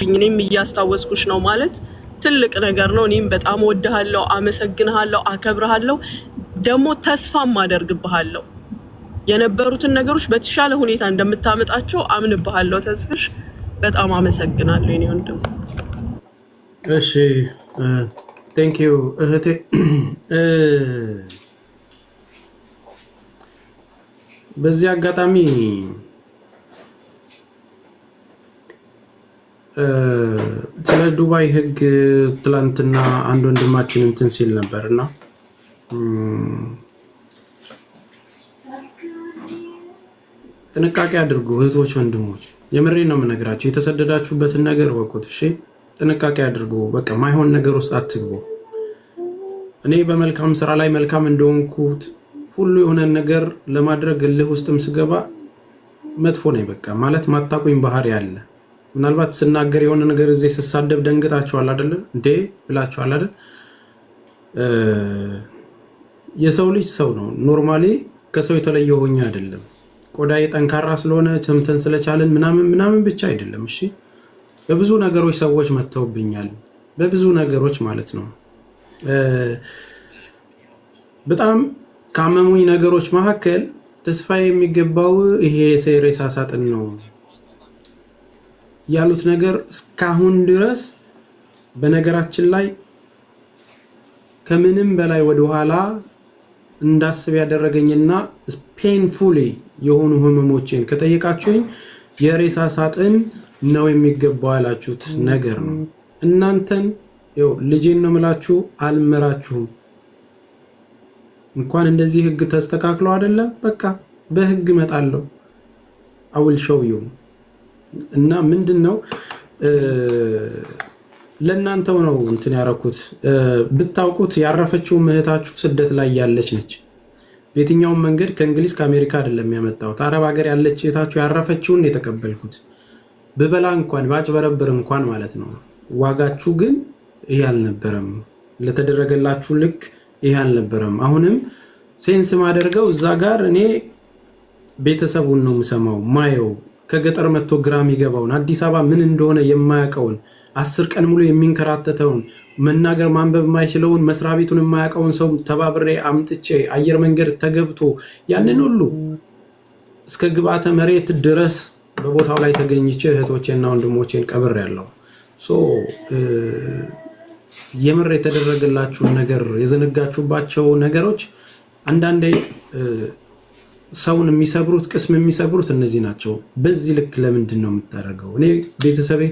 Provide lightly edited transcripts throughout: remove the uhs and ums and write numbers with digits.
እኔም እያስታወስኩሽ ነው ማለት ትልቅ ነገር ነው። እኔም በጣም ወድሃለሁ፣ አመሰግንሃለሁ፣ አከብርሃለሁ፣ ደግሞ ተስፋም አደርግብሃለሁ። የነበሩትን ነገሮች በተሻለ ሁኔታ እንደምታመጣቸው አምንብሃለሁ። ተስፍሽ በጣም አመሰግናለሁ የኔ ወንድም። እሺ ቴንክ ዩ እህቴ። በዚህ አጋጣሚ ስለ ዱባይ ህግ ትላንትና አንድ ወንድማችን እንትን ሲል ነበርና ጥንቃቄ አድርጉ እህቶች ወንድሞች፣ የምሬን ነው የምነግራችሁ። የተሰደዳችሁበትን ነገር ወቁት። እሺ ጥንቃቄ አድርጉ። በቃ ማይሆን ነገር ውስጥ አትግቡ። እኔ በመልካም ስራ ላይ መልካም እንደሆንኩት ሁሉ የሆነ ነገር ለማድረግ እልህ ውስጥም ስገባ መጥፎ ነኝ። በቃ ማለት ማታቆኝ ባህሪ አለ። ምናልባት ስናገር የሆነ ነገር እዚህ ስሳደብ ደንግጣችኋል አይደል እንዴ ብላችኋል አይደል? የሰው ልጅ ሰው ነው። ኖርማሊ ከሰው የተለየ ሆኜ አይደለም። ቆዳዬ ጠንካራ ስለሆነ ቸምተን ስለቻለን ምናምን ብቻ አይደለም። እሺ በብዙ ነገሮች ሰዎች መተውብኛል፣ በብዙ ነገሮች ማለት ነው። በጣም ካመሙኝ ነገሮች መካከል ተስፋ የሚገባው ይሄ የሬሳ ሳጥን ነው ያሉት ነገር እስካሁን ድረስ በነገራችን ላይ ከምንም በላይ ወደ ኋላ እንዳስብ ያደረገኝና ፔንፉሊ የሆኑ ህመሞችን ከጠየቃችሁኝ የሬሳ ሳጥን ነው የሚገባው ያላችሁት ነገር ነው። እናንተን ያው ልጄን ነው የምላችሁ፣ አልመራችሁም። እንኳን እንደዚህ ህግ ተስተካክሎ አይደለም በቃ በህግ እመጣለሁ። አውል ሾው ዩ እና ምንድነው ለእናንተው ነው እንትን ያረኩት። ብታውቁት ያረፈችው እህታችሁ ስደት ላይ ያለች ነች። በየትኛውም መንገድ ከእንግሊዝ ከአሜሪካ አይደለም ያመጣሁት። አረብ ሀገር ያለች እህታችሁ ያረፈችውን የተቀበልኩት። ብበላ እንኳን ባጭበረብር እንኳን ማለት ነው። ዋጋችሁ ግን ይሄ አልነበረም። ለተደረገላችሁ ልክ ይሄ አልነበረም። አሁንም ሴንስ ማደርገው እዛ ጋር እኔ ቤተሰቡን ነው የምሰማው ማየው። ከገጠር መጥቶ ግራም ይገባውን አዲስ አበባ ምን እንደሆነ የማያውቀውን 10 ቀን ሙሉ የሚንከራተተውን መናገር ማንበብ የማይችለውን መስሪያ ቤቱን የማያውቀውን ሰው ተባብሬ አምጥቼ አየር መንገድ ተገብቶ ያንን ሁሉ እስከ ግብአተ መሬት ድረስ በቦታው ላይ ተገኝቼ እህቶቼና ወንድሞቼን ቀብሬያለሁ። የምር የተደረገላችሁን ነገር የዘነጋችሁባቸው ነገሮች አንዳንዴ ሰውን የሚሰብሩት ቅስም የሚሰብሩት እነዚህ ናቸው። በዚህ ልክ ለምንድን ነው የምታደርገው? እኔ ቤተሰቤ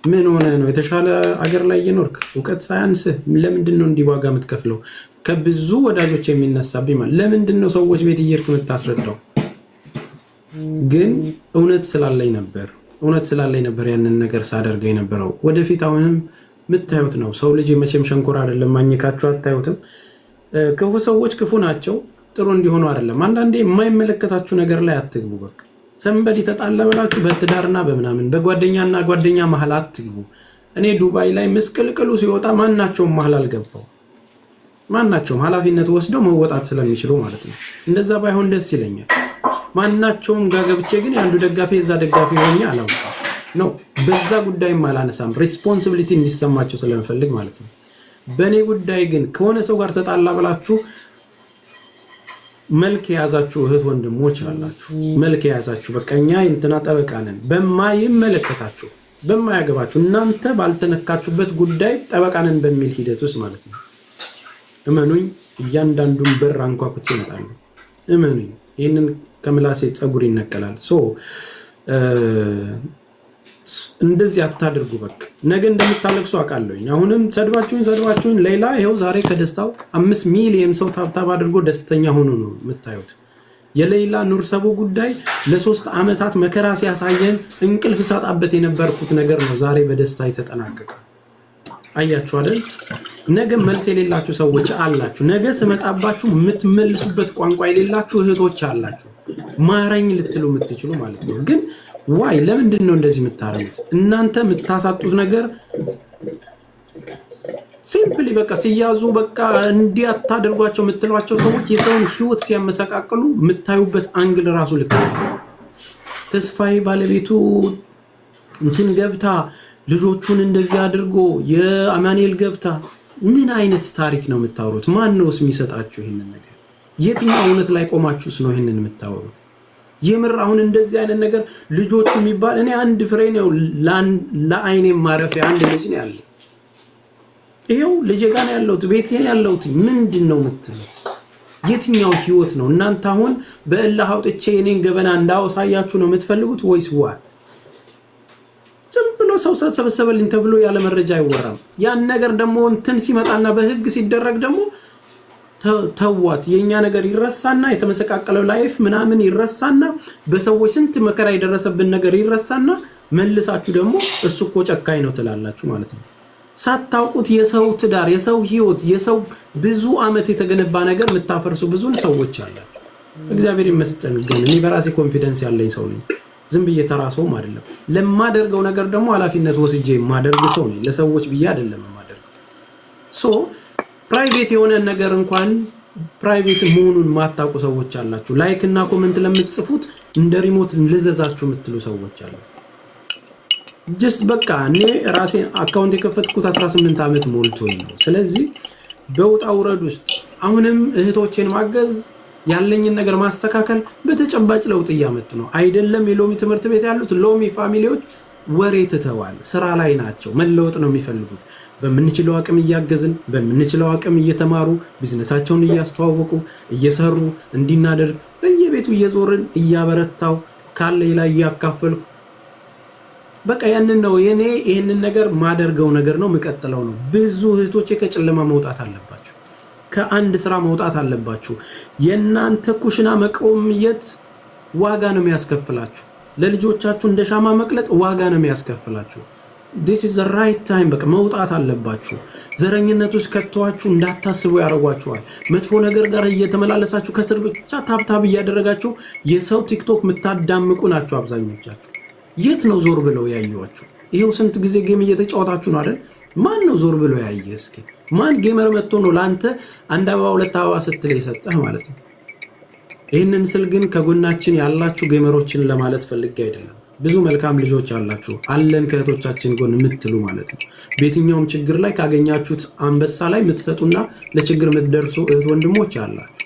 ምን ሆነ ነው የተሻለ አገር ላይ እየኖርክ እውቀት ሳያንስህ ለምንድን ነው እንዲህ ዋጋ የምትከፍለው? ከብዙ ወዳጆች የሚነሳብኝ ማለት ለምንድን ነው ሰዎች ቤት እየሄድክ የምታስረዳው? ግን እውነት ስላለኝ ነበር ያንን ነገር ሳደርገው የነበረው። ወደፊት አሁንም የምታዩት ነው። ሰው ልጅ መቼም ሸንኮራ አይደለም፣ ማኝካችሁ አታዩትም። ክፉ ሰዎች ክፉ ናቸው፣ ጥሩ እንዲሆኑ አይደለም። አንዳንዴ የማይመለከታችሁ ነገር ላይ አትግቡ። በቃ ሰንበዲ ተጣላ ብላችሁ በትዳርና በምናምን በጓደኛና ጓደኛ መሀል አትግቡ። እኔ ዱባይ ላይ ምስቅልቅሉ ሲወጣ ማናቸውም መሀል አልገባው። ማናቸውም ኃላፊነት ወስደው መወጣት ስለሚችሉ ማለት ነው። እንደዛ ባይሆን ደስ ይለኛል። ማናቸውም ጋር ገብቼ ግን የአንዱ ደጋፊ የዛ ደጋፊ ሆኜ አላውቅም ነው። በዛ ጉዳይም አላነሳም፣ ሪስፖንሲቢሊቲ እንዲሰማቸው ስለምፈልግ ማለት ነው። በእኔ ጉዳይ ግን ከሆነ ሰው ጋር ተጣላ ብላችሁ መልክ የያዛችሁ እህት ወንድሞች አላችሁ። መልክ የያዛችሁ በቀኛ እንትና ጠበቃ ነን በማይመለከታችሁ በማያገባችሁ እናንተ ባልተነካችሁበት ጉዳይ ጠበቃ ነን በሚል ሂደት ውስጥ ማለት ነው። እመኑኝ እያንዳንዱን በር አንኳኩቼ እመጣለሁ። እመኑኝ ይህንን ከምላሴ ፀጉር ይነቀላል። እንደዚህ አታድርጉ። በቃ ነገ እንደምታለቅሱ አውቃለሁኝ። አሁንም ሰድባችሁኝ ሌላ ይኸው ዛሬ ከደስታው 5 ሚሊዮን ሰው ታብታብ አድርጎ ደስተኛ ሆኖ ነው የምታዩት። የሌላ ኑር ሰቦ ጉዳይ ለ3 ዓመታት መከራ ሲያሳየን እንቅልፍ ሳጣበት የነበርኩት ነገር ነው ዛሬ በደስታ የተጠናቀቀ። አያችሁ አይደል? ነገ መልስ የሌላችሁ ሰዎች አላችሁ። ነገ ስመጣባችሁ የምትመልሱበት ቋንቋ የሌላችሁ እህቶች አላችሁ። ማረኝ ልትሉ የምትችሉ ማለት ነው። ግን ዋይ ለምንድን ነው እንደዚህ የምታረጉት? እናንተ የምታሳጡት ነገር ሲምፕሊ በቃ ሲያዙ በቃ እንዲህ አታደርጓቸው የምትሏቸው ሰዎች የሰውን ህይወት ሲያመሰቃቅሉ የምታዩበት አንግል ራሱ ልክ ነው። ተስፋዬ ባለቤቱ እንትን ገብታ ልጆቹን እንደዚህ አድርጎ የአማኑኤል ገብታ ምን አይነት ታሪክ ነው የምታወሩት? ማን ነውስ የሚሰጣችሁ ይሄንን ነገር? የትኛው እውነት ላይ ቆማችሁስ ነው ይሄንን የምታወሩት? የምር አሁን እንደዚህ አይነት ነገር ልጆቹ የሚባል እኔ አንድ ፍሬ ነው ለአይኔ ማረፊያ አንድ ልጅ ነው ያለው። ይሄው ልጄ ጋር ነው ያለሁት፣ ቤቴ ነው ያለሁት። ምንድን ነው የምትሉት? የትኛው ህይወት ነው እናንተ አሁን በእላህ አውጥቼ እኔን ገበና እንዳወሳያችሁ ነው የምትፈልጉት ወይስ ዋት? ዝም ብሎ ሰው ተሰበሰበልኝ ተብሎ ያለ መረጃ አይወራም። ያን ነገር ደግሞ እንትን ሲመጣና በህግ ሲደረግ ደግሞ ተዋት የኛ ነገር ይረሳና የተመሰቃቀለው ላይፍ ምናምን ይረሳና በሰዎች ስንት መከራ የደረሰብን ነገር ይረሳና መልሳችሁ ደግሞ እሱ እኮ ጨካኝ ነው ትላላችሁ ማለት ነው። ሳታውቁት የሰው ትዳር፣ የሰው ህይወት፣ የሰው ብዙ አመት የተገነባ ነገር የምታፈርሱ ብዙ ሰዎች አላችሁ። እግዚአብሔር ይመስገን ግን እኔ በራሴ ኮንፊደንስ ያለኝ ሰው ነኝ። ዝም ብዬ ተራሰውም አይደለም። ለማደርገው ነገር ደግሞ ኃላፊነት ወስጄ የማደርግ ሰው ነኝ። ለሰዎች ብዬ አይደለም የማደርገው። ሶ ፕራይቬት የሆነ ነገር እንኳን ፕራይቬት መሆኑን ማታውቁ ሰዎች አላችሁ። ላይክ እና ኮሜንት ለምትጽፉት እንደ ሪሞት ልዘዛችሁ የምትሉ ሰዎች አላችሁ። ጀስት በቃ እኔ ራሴ አካውንት የከፈትኩት 18 ዓመት ሞልቶኝ ነው። ስለዚህ በውጣ ውረድ ውስጥ አሁንም እህቶቼን ማገዝ ያለኝን ነገር ማስተካከል በተጨባጭ ለውጥ እያመጡ ነው። አይደለም የሎሚ ትምህርት ቤት ያሉት ሎሚ ፋሚሊዎች ወሬ ትተዋል፣ ስራ ላይ ናቸው። መለወጥ ነው የሚፈልጉት። በምንችለው አቅም እያገዝን፣ በምንችለው አቅም እየተማሩ ቢዝነሳቸውን እያስተዋወቁ እየሰሩ እንዲናደርግ በየቤቱ እየዞርን እያበረታው ካለ ላይ እያካፈልኩ በቃ ያንን ነው የኔ ይሄንን ነገር ማደርገው ነገር ነው የምቀጥለው ነው። ብዙ እህቶቼ ከጨለማ መውጣት አለባችሁ፣ ከአንድ ስራ መውጣት አለባችሁ። የናንተ ኩሽና መቆየት ዋጋ ነው የሚያስከፍላችሁ። ለልጆቻችሁ እንደ ሻማ መቅለጥ ዋጋ ነው የሚያስከፍላችሁ። this is the right time በቃ መውጣት አለባችሁ። ዘረኝነት ውስጥ ከተዋችሁ እንዳታስቡ ያረጋችኋል። መጥፎ ነገር ጋር እየተመላለሳችሁ ከስር ብቻ ታብታብ እያደረጋችሁ የሰው ቲክቶክ የምታዳምቁ ናችሁ አብዛኞቻችሁ። የት ነው ዞር ብለው ያዩዋችሁ? ይሄው ስንት ጊዜ ጌም እየተጫወታችሁ ነው አይደል? ማን ነው ዞር ብለው ያየ? እስኪ ማን ጌመር መጥቶ ነው ላንተ አንድ አበባ ሁለት አበባ ስትል የሰጠህ ማለት ነው? ይህንን ስል ግን ከጎናችን ያላችሁ ጌመሮችን ለማለት ፈልጌ አይደለም። ብዙ መልካም ልጆች አላችሁ አለን ከእህቶቻችን ጎን የምትሉ ማለት ነው። በየትኛውም ችግር ላይ ካገኛችሁት አንበሳ ላይ የምትሰጡና ለችግር የምትደርሱ እህት ወንድሞች አላችሁ።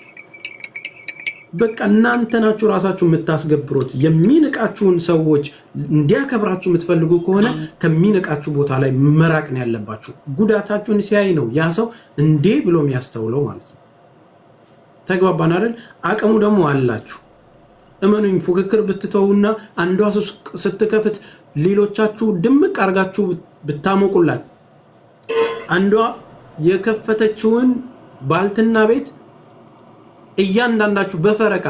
በቃ እናንተ ናችሁ ራሳችሁ የምታስገብሩት። የሚንቃችሁን ሰዎች እንዲያከብራችሁ የምትፈልጉ ከሆነ ከሚንቃችሁ ቦታ ላይ መራቅ ነው ያለባችሁ። ጉዳታችሁን ሲያይ ነው ያ ሰው እንዴ ብሎ የሚያስተውለው ማለት ነው። ተግባባን አይደል? አቅሙ ደግሞ አላችሁ። እመኑኝ፣ ፉክክር ብትተውና አንዷ ስትከፍት ሌሎቻችሁ ድምቅ አርጋችሁ ብታሞቁላት፣ አንዷ የከፈተችውን ባልትና ቤት እያንዳንዳችሁ በፈረቃ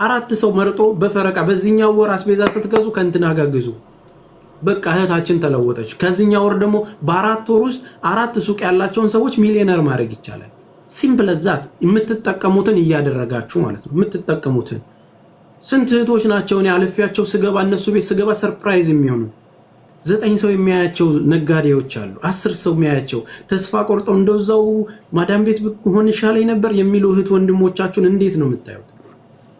4 ሰው መርጦ በፈረቃ በዚህኛው ወር አስቤዛ ስትገዙ ከእንትና ጋር ግዙ። በቃ እህታችን ተለወጠች። ከዚህኛው ወር ደግሞ በ4 ወር ውስጥ 4 ሱቅ ያላቸውን ሰዎች ሚሊዮነር ማድረግ ይቻላል። ሲምፕል ዛት። የምትጠቀሙትን እያደረጋችሁ ማለት ነው። የምትጠቀሙትን ስንት እህቶች ናቸው እኔ አልፌያቸው ስገባ እነሱ ቤት ስገባ ሰርፕራይዝ የሚሆኑ 9 ሰው የሚያያቸው ነጋዴዎች አሉ። 10 ሰው የሚያያቸው ተስፋ ቆርጠው እንደዛው ማዳም ቤት ሆን ይሻለኝ ነበር የሚሉ እህት ወንድሞቻችሁን እንዴት ነው የምታዩት?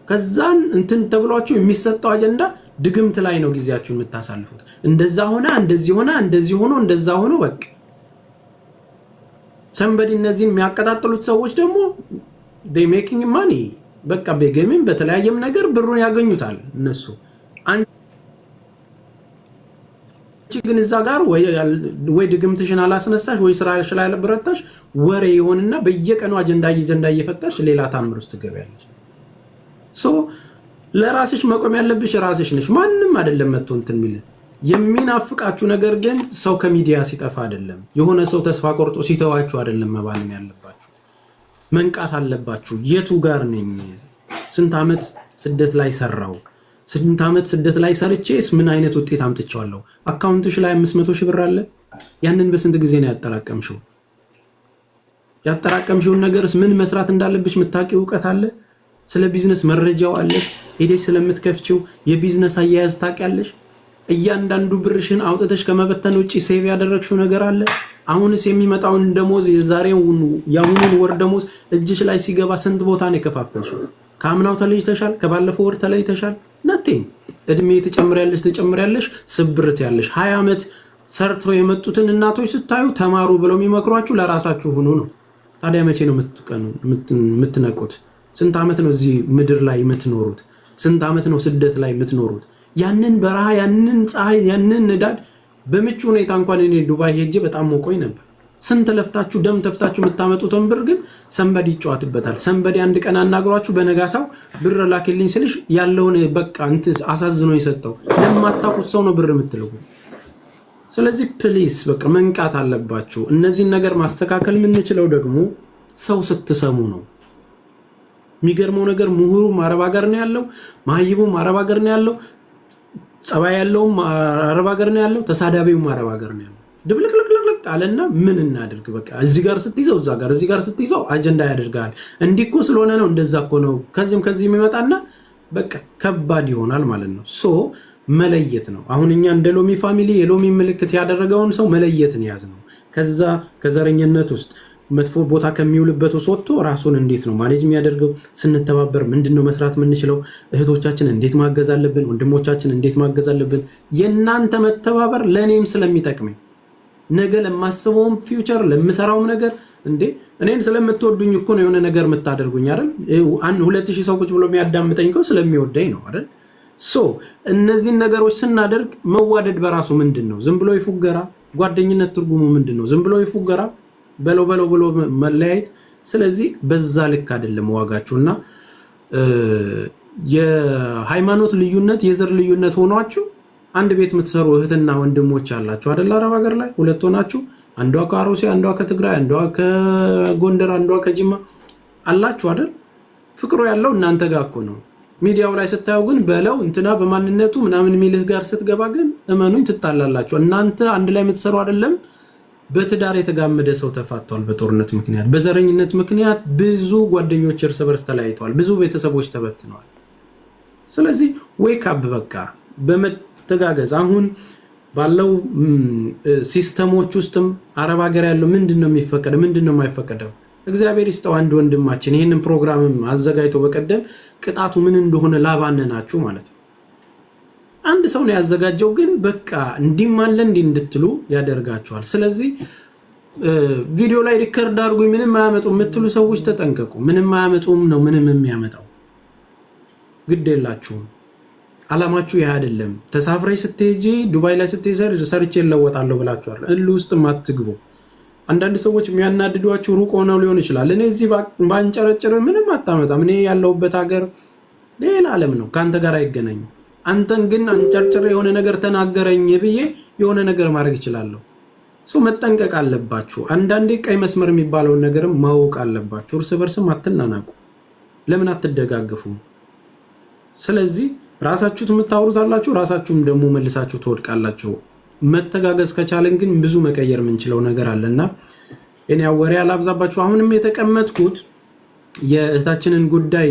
ከዛን እንትን ተብሏችሁ የሚሰጠው አጀንዳ ድግምት ላይ ነው ጊዜያችሁን የምታሳልፉት። እንደዛ ሆነ፣ እንደዚህ ሆነ፣ እንደዚህ ሆኖ፣ እንደዛ ሆኖ በቃ ሰንበዲ እነዚህን የሚያቀጣጥሉት ሰዎች ደግሞ they making money በቃ በጌምም በተለያየም ነገር ብሩን ያገኙታል እነሱ። ግን እዛ ጋር ወይ ድግምትሽን አላስነሳሽ ወይ ስራሽ ላይ አልበረታሽ ወሬ ይሆንና በየቀኑ አጀንዳ እየፈታሽ ሌላ ታምር ውስጥ ትገቢያለሽ። ሶ ለራስሽ መቆም ያለብሽ ራስሽ ነሽ። ማንም አይደለም መጥቶ እንትን የሚል የሚናፍቃችሁ ነገር ግን ሰው ከሚዲያ ሲጠፋ አይደለም፣ የሆነ ሰው ተስፋ ቆርጦ ሲተዋችሁ አይደለም መባልም ያለባችሁ። መንቃት አለባችሁ። የቱ ጋር ነኝ? ስንት ዓመት ስደት ላይ ሰራው? ስንት ዓመት ስደት ላይ ሰርቼስ ምን አይነት ውጤት አምጥቻለሁ? አካውንትሽ ላይ 500 ሺህ ብር አለ። ያንን በስንት ጊዜ ነው ያጠራቀምሽው? ያጠራቀምሽውን ነገርስ ምን መስራት እንዳለብሽ የምታውቂው እውቀት አለ? ስለ ቢዝነስ መረጃው አለሽ? ሄደሽ ስለምትከፍቺው የቢዝነስ አያያዝ ታውቂያለሽ? እያንዳንዱ ብርሽን አውጥተሽ ከመበተን ውጪ ሴቭ ያደረግሽው ነገር አለ? አሁንስ የሚመጣውን ደሞዝ የአሁኑን ወር ደሞዝ እጅሽ ላይ ሲገባ ስንት ቦታ ነው የከፋፈልሽው? ከአምናው ተለይተሻል? ከባለፈው ወር ተለይተሻል? ናቲንግ። እድሜ ትጨምሪያለሽ፣ ስብርት ያለሽ 20 ዓመት ሰርተው የመጡትን እናቶች ስታዩ ተማሩ ብለው የሚመክሯችሁ ለራሳችሁ ሆኖ ነው። ታዲያ መቼ ነው የምትነቁት? ስንት ዓመት ነው እዚህ ምድር ላይ የምትኖሩት? ስንት ዓመት ነው ስደት ላይ የምትኖሩት? ያንን በረሃ፣ ያንን ፀሐይ፣ ያንን ንዳድ በምቹ ሁኔታ እንኳን እኔ ዱባይ ሄጄ በጣም ሞቆኝ ነበር። ስንት ለፍታችሁ ደም ተፍታችሁ የምታመጡትን ብር ግን ሰንበዲ ይጫወትበታል። ሰንበዲ አንድ ቀን አናግሯችሁ በነጋታው ብር ላክልኝ ስልሽ ያለውን በቃ እንትን አሳዝኖ የሰጠው ለማታውቁት ሰው ነው ብር የምትልኩት። ስለዚህ ፕሊስ በቃ መንቃት አለባችሁ። እነዚህን ነገር ማስተካከል የምንችለው ደግሞ ሰው ስትሰሙ ነው። የሚገርመው ነገር ምሁሩም አረብ ሀገር ነው ያለው፣ መሀይቡም አረብ ሀገር ነው ያለው፣ ጸባይ ያለውም አረብ ሀገር ነው ያለው፣ ተሳዳቢውም አረብ ሀገር ነው ያለው። ድብልቅልቅልቅ አለና ምን እናድርግ? በቃ እዚህ ጋር ስትይዘው እዛ ጋር፣ እዚህ ጋር ስትይዘው አጀንዳ ያደርጋል። እንዲህ እኮ ስለሆነ ነው፣ እንደዛ እኮ ነው፣ ከዚህም ይመጣና በቃ ከባድ ይሆናል ማለት ነው። ሶ መለየት ነው። አሁን እኛ እንደ ሎሚ ፋሚሊ የሎሚ ምልክት ያደረገውን ሰው መለየትን ያዝ ነው። ከዛ ከዘረኝነት ውስጥ መጥፎ ቦታ ከሚውልበት ውስጥ ወጥቶ ራሱን እንዴት ነው ማኔጅ የሚያደርገው? ስንተባበር ምንድነው መስራት የምንችለው? እህቶቻችን እንዴት ማገዝ አለብን? ወንድሞቻችን እንዴት ማገዝ አለብን? የእናንተ መተባበር ለእኔም ስለሚጠቅመኝ ነገ ለማስበውም ፊውቸር ለምሰራውም ነገር እንዴ እኔን ስለምትወዱኝ እኮ ነው የሆነ ነገር የምታደርጉኝ አይደል? 2000 ሰው ቁጭ ብሎ የሚያዳምጠኝ እኮ ስለሚወደኝ ነው አይደል? ሶ እነዚህን ነገሮች ስናደርግ መዋደድ በራሱ ምንድን ነው? ዝም ብሎ ይፉገራ። ጓደኝነት ትርጉሙ ምንድን ነው? ዝም ብሎ ይፉገራ፣ በለው ብሎ መለያየት። ስለዚህ በዛ ልክ አይደለም ዋጋችሁና የሃይማኖት ልዩነት የዘር ልዩነት ሆኗችሁ አንድ ቤት የምትሰሩ እህትና ወንድሞች አላችሁ አይደል? አረብ ሀገር ላይ ሁለት ሆናችሁ፣ አንዷ ከአሮሲ፣ አንዷ ከትግራይ፣ አንዷ ከጎንደር፣ አንዷ ከጅማ አላችሁ አይደል? ፍቅሩ ያለው እናንተ ጋር እኮ ነው። ሚዲያው ላይ ስታየው ግን በለው እንትና በማንነቱ ምናምን የሚልህ ጋር ስትገባ ግን እመኑኝ ትጣላላችሁ። እናንተ አንድ ላይ የምትሰሩ አይደለም። በትዳር የተጋመደ ሰው ተፋቷል በጦርነት ምክንያት፣ በዘረኝነት ምክንያት ብዙ ጓደኞች እርስ በርስ ተለያይተዋል፣ ብዙ ቤተሰቦች ተበትነዋል። ስለዚህ ዌክ አፕ በቃ በመተጋገዝ አሁን ባለው ሲስተሞች ውስጥም አረብ ሀገር ያለው ምንድነው የሚፈቀደው ምንድነው የማይፈቀደው? እግዚአብሔር ይስጠው አንድ ወንድማችን ይህንን ፕሮግራምም አዘጋጅቶ በቀደም ቅጣቱ ምን እንደሆነ ላባነናችሁ ማለት ነው። አንድ ሰው ነው ያዘጋጀው፣ ግን በቃ እንዲማለ እንድትሉ ያደርጋችኋል። ስለዚህ ቪዲዮ ላይ ሪከርድ አድርጉኝ ምንም አያመጡም የምትሉ ሰዎች ተጠንቀቁ። ምንም አያመጡም ነው ምንም የሚያመጣው ግድ የላችሁም። አላማችሁ ይህ አይደለም። ተሳፍረሽ ስትሄጂ ዱባይ ላይ ስትሄጂ ሰርቼ እለወጣለሁ ብላችኋል። እልህ ውስጥ ማትግቡ። አንዳንድ ሰዎች የሚያናድዷችሁ ሩቅ ሆነው ሊሆን ይችላል። እኔ እዚህ ባንጨረጭር ምንም አታመጣም። እኔ ያለሁበት ሀገር ሌላ ዓለም ነው፣ ከአንተ ጋር አይገናኝም። አንተን ግን አንጨርጭር የሆነ ነገር ተናገረኝ ብዬ የሆነ ነገር ማድረግ ይችላለሁ። መጠንቀቅ አለባችሁ። አንዳንዴ ቀይ መስመር የሚባለውን ነገርም ማወቅ አለባችሁ። እርስ በርስም አትናናቁ። ለምን አትደጋግፉ? ስለዚህ ራሳችሁት የምታወሩት አላችሁ፣ ራሳችሁም ደግሞ መልሳችሁ ትወድቃላችሁ። መተጋገዝ ከቻለን ግን ብዙ መቀየር የምንችለው ነገር አለና እኔ ወሬ አላብዛባችሁ። አሁንም የተቀመጥኩት የእህታችንን ጉዳይ